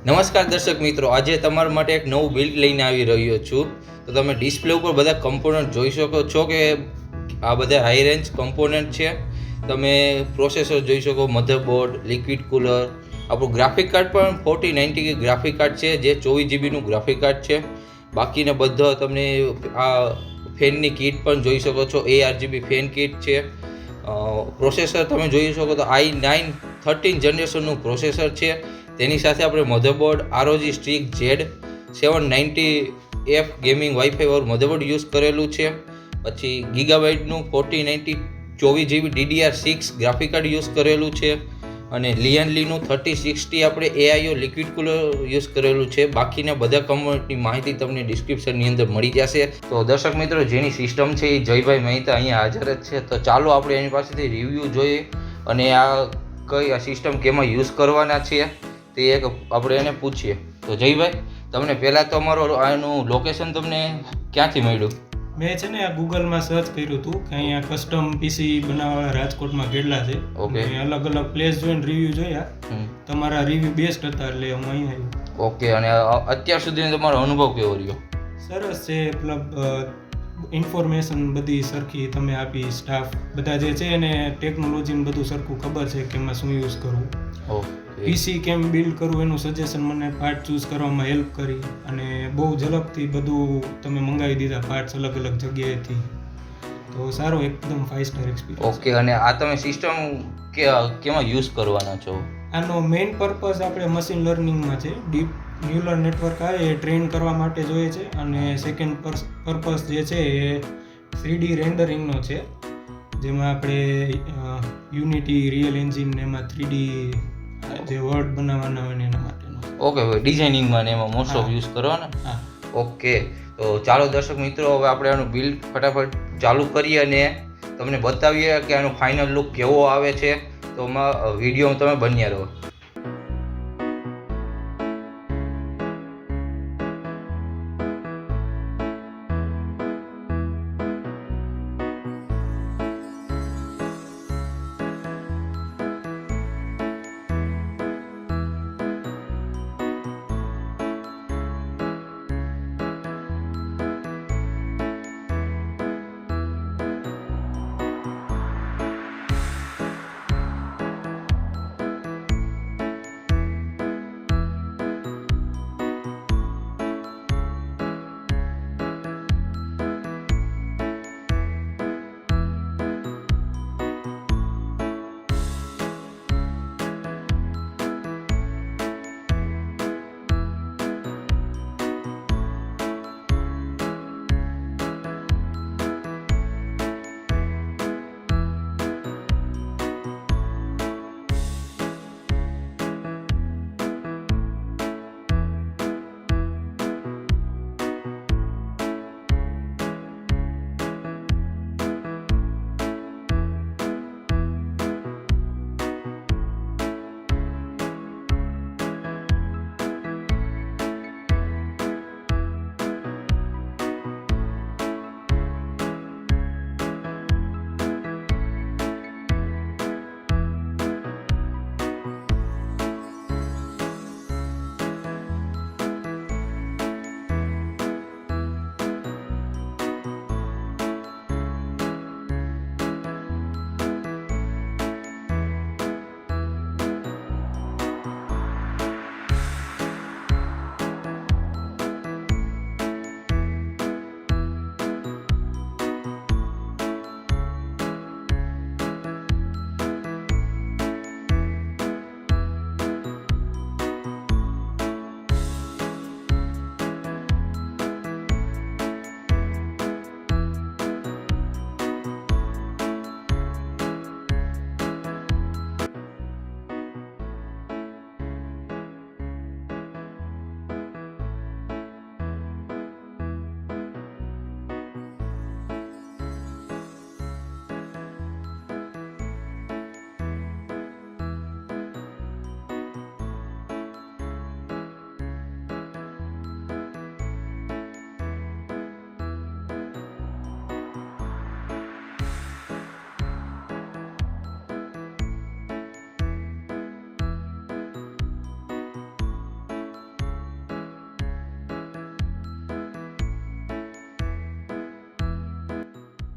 નમસ્કાર દર્શક મિત્રો, આજે તમારા માટે એક નવું બિલ્ડ લઈને આવી રહ્યો છું. તો તમે ડિસ્પ્લે ઉપર બધા કમ્પોનન્ટ જોઈ શકો છો કે આ બધા હાઈ રેન્જ કમ્પોનન્ટ છે. તમે પ્રોસેસર જોઈ શકો, મધરબોર્ડ, લિક્વિડ કુલર, આપણું ગ્રાફિક કાર્ડ પણ 4090 ગ્રાફિક કાર્ડ છે, જે 24 જીબીનું ગ્રાફિક કાર્ડ છે. બાકીના બધા તમને આ ફેનની કીટ પણ જોઈ શકો છો, ARGB ફેન કીટ છે. પ્રોસેસર તમે જોઈ શકો તો i9 13 જનરેશનનું પ્રોસેસર છે. તેની સાથે આપણે motherboard ROG strict Z790F gaming wifi વાળું મધરબોર્ડ યુઝ કરેલું છે. પછી ગીગાબાઇટનું 4090 24 GB DDR6 graphic card use કરેલું છે. અને લિયનલીનું 3060 આપણે AIO લિક્વિડ કુલર યુઝ કરેલું છે. બાકીના બધા કમ્પોનન્ટની માહિતી તમને ડિસ્ક્રિપ્શનની અંદર મળી જશે. તો દર્શક મિત્રો, જેની સિસ્ટમ છે એ જયભાઈ મહેતા અહીંયા હાજર જ છે. તો ચાલો આપણે એની પાસેથી રિવ્યૂ જોઈએ અને આ કઈ આ સિસ્ટમ કેમાં યુઝ કરવાના છે તે એક આપણે એને પૂછીએ. તો જયભાઈ, તમને પહેલાં તો અમારો આનું લોકેશન તમને ક્યાંથી મળ્યું? મેં છે ને આ ગૂગલમાં સર્ચ કર્યું હતું કે અહીંયા કસ્ટમ પીસી બનાવવાળા રાજકોટમાં કેટલા છે. ઓકે. અલગ અલગ પ્લેસ જોઈને રિવ્યૂ જોયા, તમારા રિવ્યૂ બેસ્ટ હતા એટલે હું અહીં આવ્યો. ઓકે. અને અત્યાર સુધીનો તમારો અનુભવ કેવો રહ્યો? સરસ છે. મતલબ ઇન્ફોર્મેશન બધી સરખી તમે આપી, સ્ટાફ બધા જે છે એને ટેકનોલોજીને બધું સરખું ખબર છે કે એમાં શું યુઝ કરવું. પીસી કેમ બિલ્ડ કરવું એનું સજેશન મને પાર્ટ ચૂઝ કરવામાં હેલ્પ કરી અને બહુ ઝડપથી બધું તમે મંગાવી દીધા પાર્ટ્સ અલગ અલગ જગ્યાએથી. તો સારો એકદમ 5 સ્ટાર એક્સપિરિયન્સ. ઓકે. અને આ તમે સિસ્ટમ કેમાં યુઝ કરવાના છો? આનો મેઇન પર્પઝ આપણે મશીન લર્નિંગમાં છે. ડીપ ન્યુરલ નેટવર્ક આવે એ ટ્રેન કરવા માટે જોઈએ છે. અને સેકન્ડ પર્પઝ જે છે એ 3D રેન્ડરિંગનો છે, જેમાં આપણે યુનિટી, રિયલ એન્જિન એમાં 3D જે વર્ડ બનાવવાના હોય ને એના માટેનો. ઓકે ભાઈ, ડિઝાઇનિંગમાં ને એમાં મોસ્ટ ઓફ યુઝ કરવાના. હા. ઓકે. તો ચાલો દર્શક મિત્રો, હવે આપણે આનું બિલ્ડ ફટાફટ ચાલુ કરીએ અને તમને બતાવીએ કે આનો ફાઇનલ લુક કેવો આવે છે. તો વિડીયો તમે બન્યા રહો.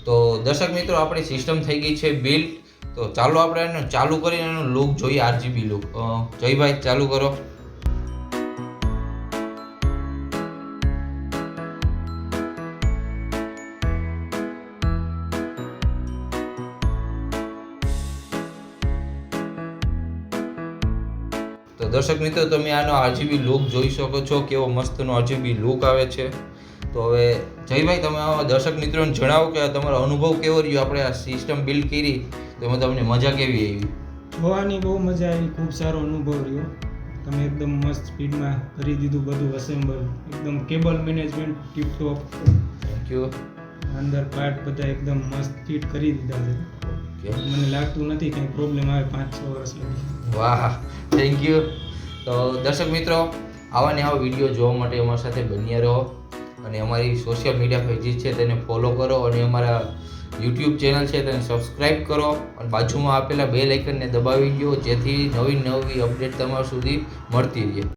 તો દર્શક મિત્રો આપણી સિસ્ટમ થઈ ગઈ છે બિલ્ડ. તો ચાલો આપણે એને ચાલુ કરીને એનો લુક જોઈએ, આરજીબી લુક. જયભાઈ ચાલુ કરો. તો દર્શક મિત્રો તમે આનો આરજીબી લુક જોઈ શકો છો, કેવો મસ્તનો આરજીબી લુક આવે છે. તો હવે જયભાઈ તમે આવા દર્શક મિત્રોને જણાવો કે તમારો અનુભવ કેવો રહ્યો, આપણે આ સિસ્ટમ બિલ્ડ કરી તો એમાં તમને મજા કેવી આવી? જોવાની બહુ મજા આવી, ખૂબ સારો અનુભવ રહ્યો. તમે એકદમ મસ્ત સ્પીડમાં કરી દીધું બધું અસેમ્બલ, એકદમ cable management tiptop. Thank you. અંદર પાર્ટ બધા એકદમ મસ્ત ફિટ કરી દીધા છે. મને લાગતું નથી કંઈ પ્રોબ્લેમ આવે 5-6 વર્ષ લગી. વાહ, થેન્ક યુ. તો દર્શક મિત્રો આવા ને આવા વિડીયો જોવા માટે અમારી સાથે બન્યા રહો અને અમારી સોશિયલ મીડિયા પેજીસ છે તેને ફોલો કરો અને અમારા યુટ્યુબ ચેનલ છે તેને સબસ્ક્રાઈબ કરો અને બાજુમાં આપેલા બેલ આઇકનને દબાવી દો જેથી નવી અપડેટ તમારા સુધી મળતી રહે.